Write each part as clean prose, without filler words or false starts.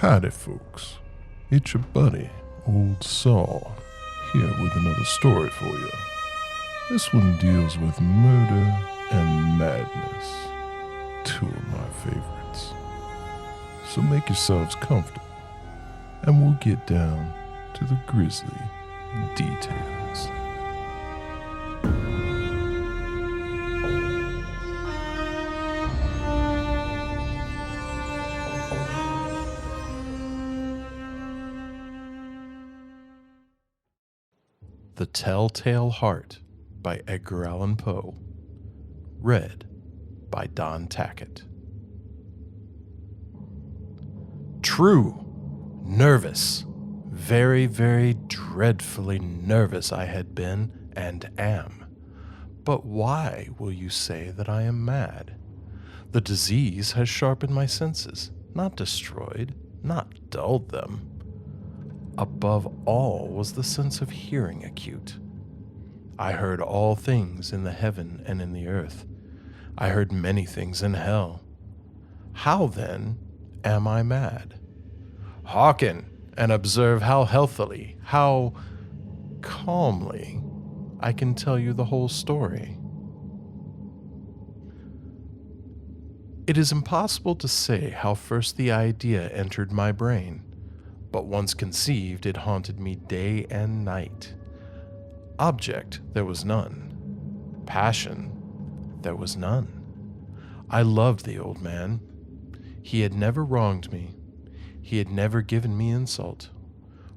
Howdy, folks. It's your buddy, Old Saul, here with another story for you. This one deals with murder and madness, two of my favorites. So make yourselves comfortable, and we'll get down to the grisly details. The Telltale Heart by Edgar Allan Poe. Read by Don Tackett. True, nervous, very, very dreadfully nervous I had been and am. But why will you say that I am mad? The disease has sharpened my senses, not destroyed, not dulled them. Above all was the sense of hearing acute. I heard all things in the heaven and in the earth. I heard many things in hell. How, then, am I mad? Hearken and observe how healthily, how calmly I can tell you the whole story. It is impossible to say how first the idea entered my brain. But once conceived, it haunted me day and night. Object, there was none. Passion, there was none. I loved the old man. He had never wronged me. He had never given me insult.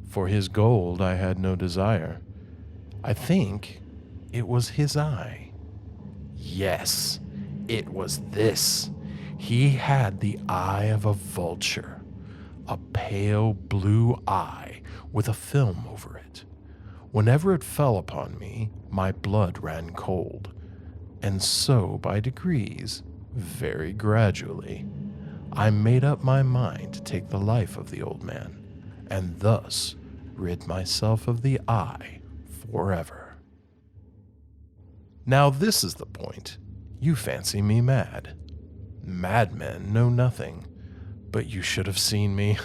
For his gold I had no desire. I think it was his eye. Yes, it was this. He had the eye of a vulture. A pale blue eye with a film over it. Whenever it fell upon me, my blood ran cold. And so, by degrees, very gradually, I made up my mind to take the life of the old man, and thus rid myself of the eye forever. Now this is the point. You fancy me mad. Madmen know nothing. But you should have seen me.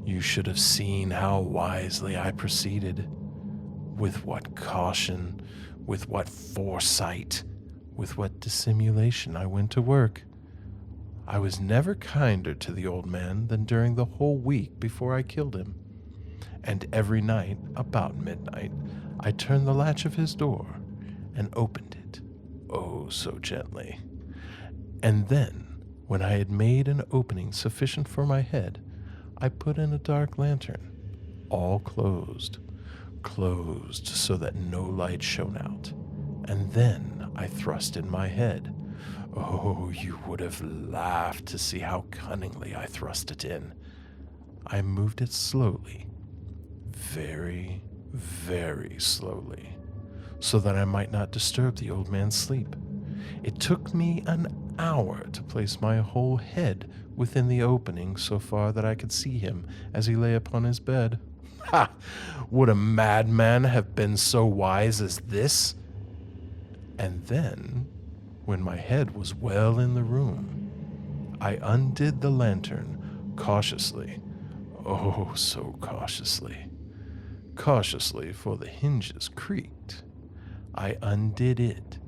You should have seen how wisely I proceeded. With what caution, with what foresight, with what dissimulation I went to work. I was never kinder to the old man than during the whole week before I killed him. And every night, about midnight, I turned the latch of his door and opened it, oh so gently. And then, when I had made an opening sufficient for my head, I put in a dark lantern, all closed so that no light shone out, and then I thrust in my head. Oh, you would have laughed to see how cunningly I thrust it in. I moved it slowly, very, very slowly, so that I might not disturb the old man's sleep. It took me an hour to place my whole head within the opening so far that I could see him as he lay upon his bed. Ha! Would a madman have been so wise as this? And then, when my head was well in the room, I undid the lantern cautiously. Oh, so cautiously. Cautiously, for the hinges creaked. I undid it.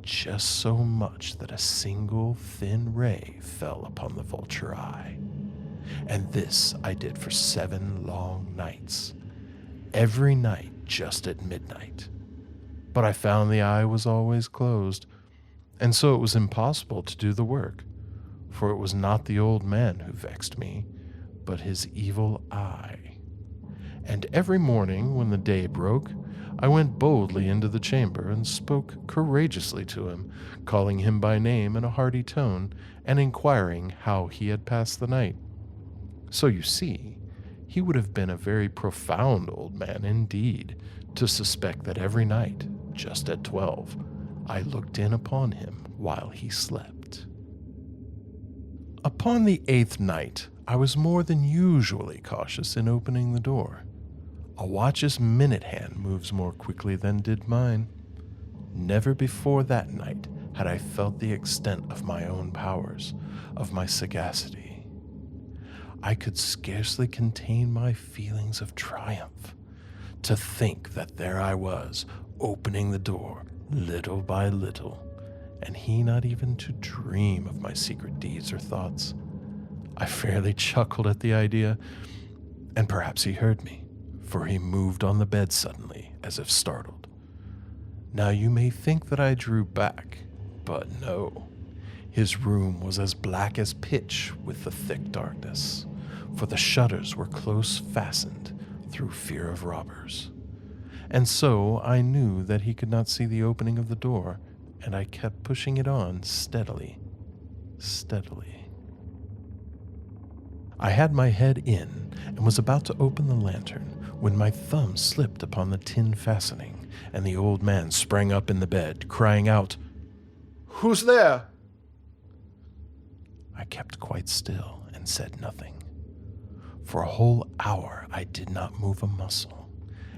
Just so much that a single thin ray fell upon the vulture eye. And this I did for 7 long nights, every night just at midnight. But I found the eye was always closed, and so it was impossible to do the work, for it was not the old man who vexed me, but his evil eye. And every morning when the day broke, I went boldly into the chamber and spoke courageously to him, calling him by name in a hearty tone, and inquiring how he had passed the night. So you see, he would have been a very profound old man indeed, to suspect that every night, just at 12, I looked in upon him while he slept. Upon the 8th night, I was more than usually cautious in opening the door. A watch's minute hand moves more quickly than did mine. Never before that night had I felt the extent of my own powers, of my sagacity. I could scarcely contain my feelings of triumph. To think that there I was, opening the door little by little, and he not even to dream of my secret deeds or thoughts. I fairly chuckled at the idea, and perhaps he heard me, for he moved on the bed suddenly, as if startled. Now you may think that I drew back, but no. His room was as black as pitch with the thick darkness, for the shutters were close fastened through fear of robbers. And so I knew that he could not see the opening of the door, and I kept pushing it on steadily. I had my head in and was about to open the lantern when my thumb slipped upon the tin fastening, and the old man sprang up in the bed, crying out, "Who's there?" I kept quite still and said nothing. For a whole hour I did not move a muscle,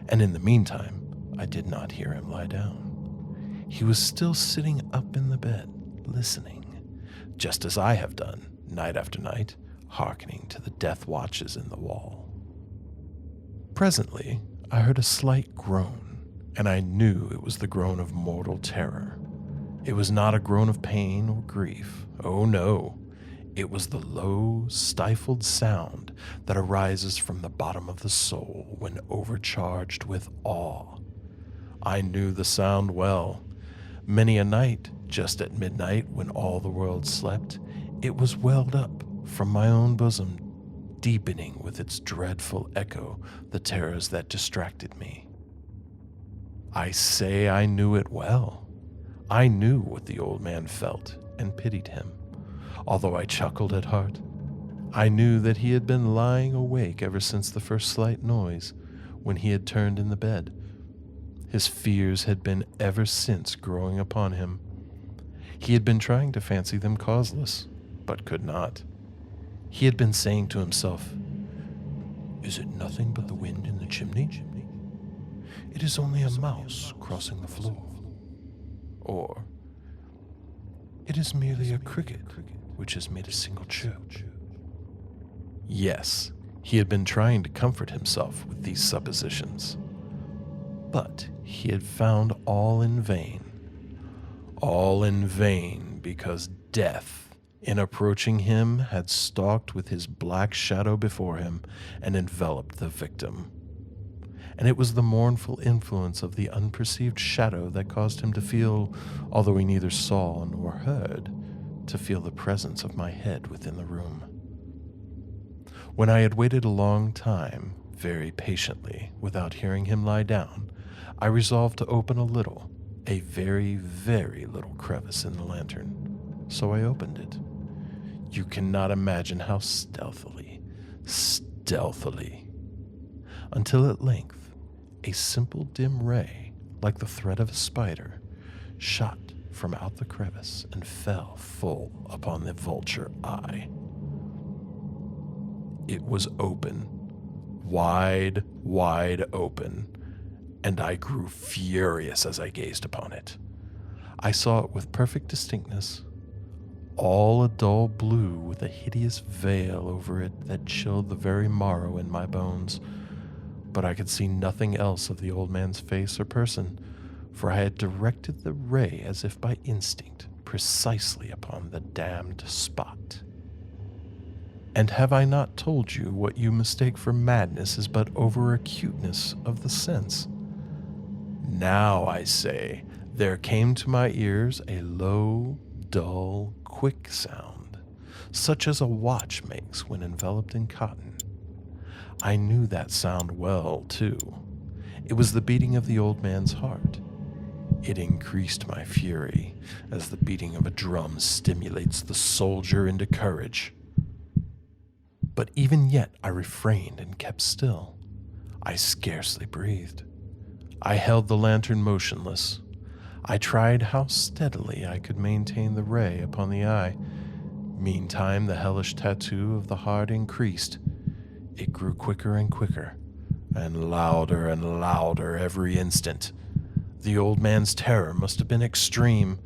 and in the meantime I did not hear him lie down. He was still sitting up in the bed, listening, just as I have done, night after night, hearkening to the death watches in the wall. Presently I heard a slight groan, and I knew it was the groan of mortal terror. It was not a groan of pain or grief. Oh no. It was the low, stifled sound that arises from the bottom of the soul when overcharged with awe. I knew the sound well. Many a night, just at midnight when all the world slept, it was welled up from my own bosom, deepening with its dreadful echo the terrors that distracted me. I say I knew it well. I knew what the old man felt and pitied him. Although I chuckled at heart, I knew that he had been lying awake ever since the first slight noise, when he had turned in the bed. His fears had been ever since growing upon him. He had been trying to fancy them causeless, but could not. He had been saying to himself, "Is it nothing but the wind in the chimney? It is only a mouse crossing the floor." Or, "It is merely a cricket which has made a single chirp." Yes, he had been trying to comfort himself with these suppositions. But he had found all in vain. All in vain, because death, in approaching him, had stalked with his black shadow before him and enveloped the victim. And it was the mournful influence of the unperceived shadow that caused him to feel, although he neither saw nor heard, to feel the presence of my head within the room. When I had waited a long time, very patiently, without hearing him lie down, I resolved to open a very, very little crevice in the lantern. So I opened it. You cannot imagine how stealthily, until at length a simple dim ray, like the thread of a spider, shot from out the crevice and fell full upon the vulture eye. It was open, wide open, and I grew furious as I gazed upon it. I saw it with perfect distinctness, all a dull blue with a hideous veil over it that chilled the very marrow in my bones, but I could see nothing else of the old man's face or person, for I had directed the ray as if by instinct precisely upon the damned spot. And have I not told you what you mistake for madness is but over-acuteness of the sense? Now, I say, there came to my ears a low, dull, quick sound, such as a watch makes when enveloped in cotton. I knew that sound well, too. It was the beating of the old man's heart. It increased my fury, as the beating of a drum stimulates the soldier into courage. But even yet I refrained and kept still. I scarcely breathed. I held the lantern motionless. I tried how steadily I could maintain the ray upon the eye. Meantime, the hellish tattoo of the heart increased. It grew quicker and quicker, and louder every instant. The old man's terror must have been extreme.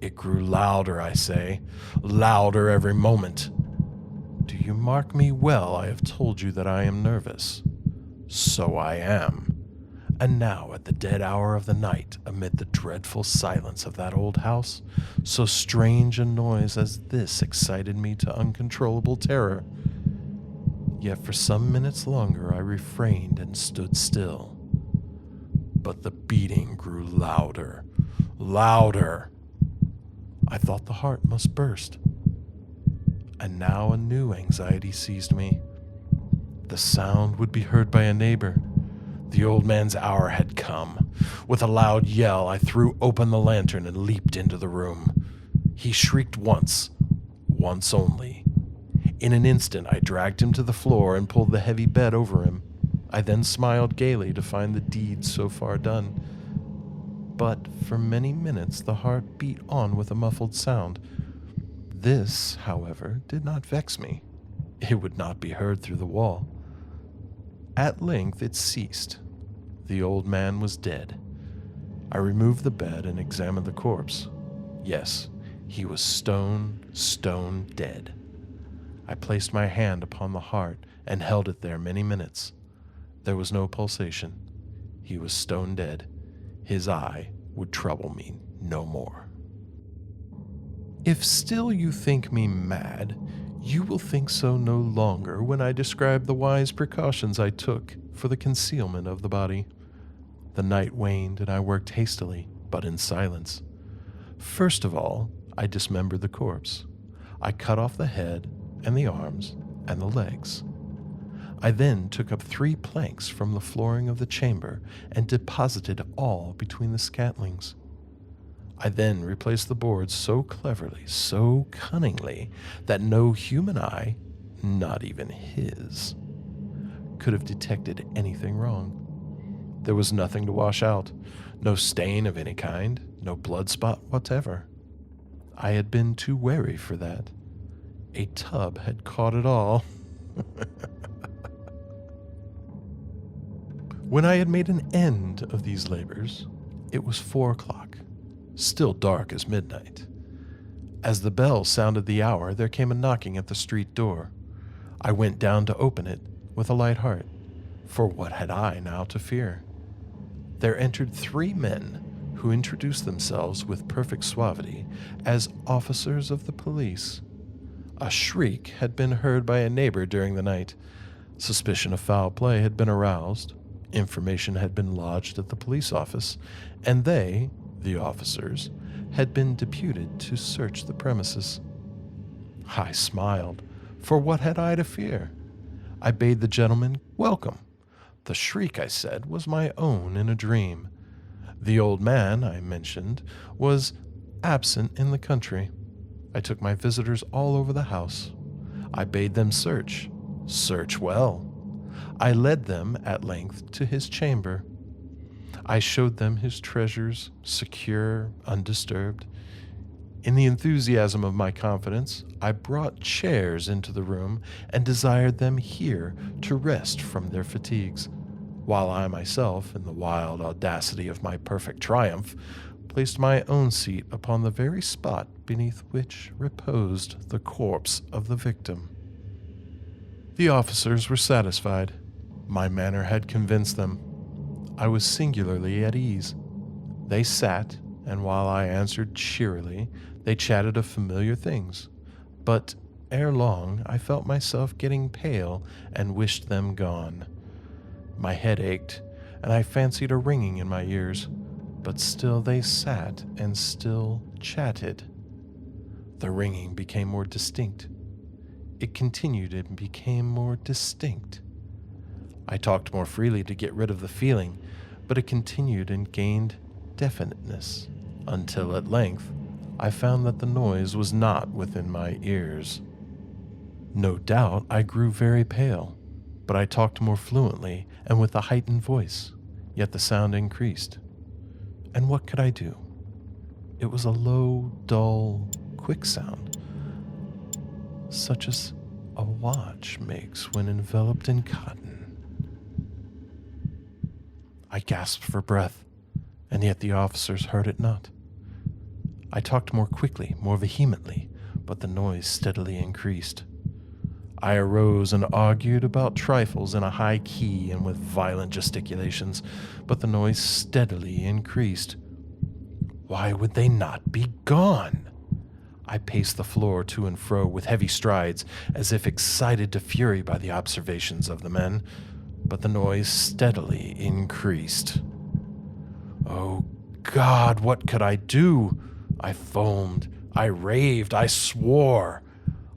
It grew louder, I say, louder every moment. Do you mark me well? I have told you that I am nervous. So I am. And now, at the dead hour of the night, amid the dreadful silence of that old house, so strange a noise as this excited me to uncontrollable terror. Yet for some minutes longer I refrained and stood still. But the beating grew louder, louder. I thought the heart must burst. And now a new anxiety seized me. The sound would be heard by a neighbor. The old man's hour had come. With a loud yell, I threw open the lantern and leaped into the room. He shrieked once only. In an instant, I dragged him to the floor and pulled the heavy bed over him. I then smiled gaily to find the deed so far done. But for many minutes, the heart beat on with a muffled sound. This, however, did not vex me. It would not be heard through the wall. At length it ceased. The old man was dead. I removed the bed and examined the corpse. Yes, he was stone dead. I placed my hand upon the heart and held it there many minutes. There was no pulsation. He was stone dead. His eye would trouble me no more. If still you think me mad, you will think so no longer when I describe the wise precautions I took for the concealment of the body. The night waned, and I worked hastily, but in silence. First of all, I dismembered the corpse. I cut off the head and the arms and the legs. I then took up 3 planks from the flooring of the chamber and deposited all between the scantlings. I then replaced the boards so cleverly, so cunningly, that no human eye, not even his, could have detected anything wrong. There was nothing to wash out, no stain of any kind, no blood spot whatever. I had been too wary for that. A tub had caught it all. When I had made an end of these labors, it was 4 o'clock. Still dark as midnight. As the bell sounded the hour, there came a knocking at the street door. I went down to open it with a light heart, for what had I now to fear? There entered 3 men who introduced themselves with perfect suavity as officers of the police. A shriek had been heard by a neighbor during the night. Suspicion of foul play had been aroused. Information had been lodged at the police office, and they, the officers, had been deputed to search the premises. I smiled, for what had I to fear? I bade the gentleman welcome. The shriek, I said, was my own in a dream. The old man, I mentioned, was absent in the country. I took my visitors all over the house. I bade them search well. I led them at length to his chamber. I showed them his treasures, secure, undisturbed. In the enthusiasm of my confidence, I brought chairs into the room and desired them here to rest from their fatigues, while I myself, in the wild audacity of my perfect triumph, placed my own seat upon the very spot beneath which reposed the corpse of the victim. The officers were satisfied. My manner had convinced them. I was singularly at ease. They sat, and while I answered cheerily, they chatted of familiar things. But ere long, I felt myself getting pale and wished them gone. My head ached, and I fancied a ringing in my ears, but still they sat and still chatted. The ringing became more distinct. It continued and became more distinct. I talked more freely to get rid of the feeling, but it continued and gained definiteness, until at length I found that the noise was not within my ears. No doubt I grew very pale, but I talked more fluently and with a heightened voice, yet the sound increased. And what could I do? It was a low, dull, quick sound, such as a watch makes when enveloped in cotton. I gasped for breath, and yet the officers heard it not. I talked more quickly, more vehemently, but the noise steadily increased. I arose and argued about trifles in a high key and with violent gesticulations, but the noise steadily increased. Why would they not be gone? I paced the floor to and fro with heavy strides, as if excited to fury by the observations of the men, but the noise steadily increased. Oh God, what could I do? I foamed, I raved, I swore.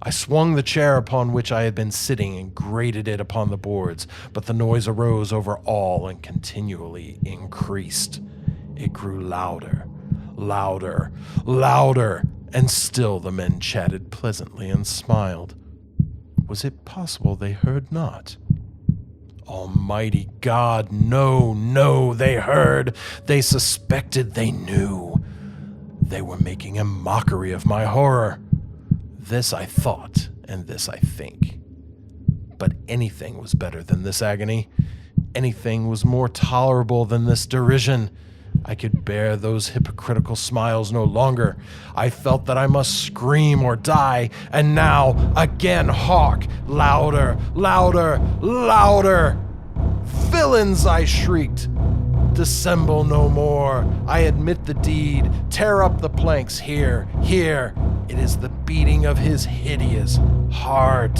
I swung the chair upon which I had been sitting and grated it upon the boards, but the noise arose over all and continually increased. It grew louder, louder, louder, and still the men chatted pleasantly and smiled. Was it possible they heard not? Almighty God, no, no, they heard, they suspected, they knew. They were making a mockery of my horror. This I thought, and this I think. But anything was better than this agony. Anything was more tolerable than this derision. I could bear those hypocritical smiles no longer. I felt that I must scream or die, and now, again, hark! Louder, louder, louder! Villains, I shrieked. Dissemble no more. I admit the deed. Tear up the planks here, here. It is the beating of his hideous heart.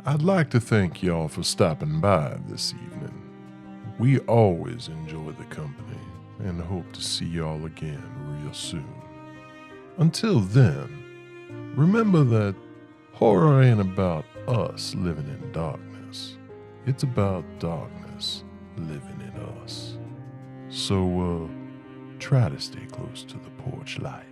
I'd like to thank y'all for stopping by this evening. We always enjoy the company and hope to see y'all again real soon. Until then, remember that horror ain't about us living in darkness. It's about darkness living in us. So, try to stay close to the porch light.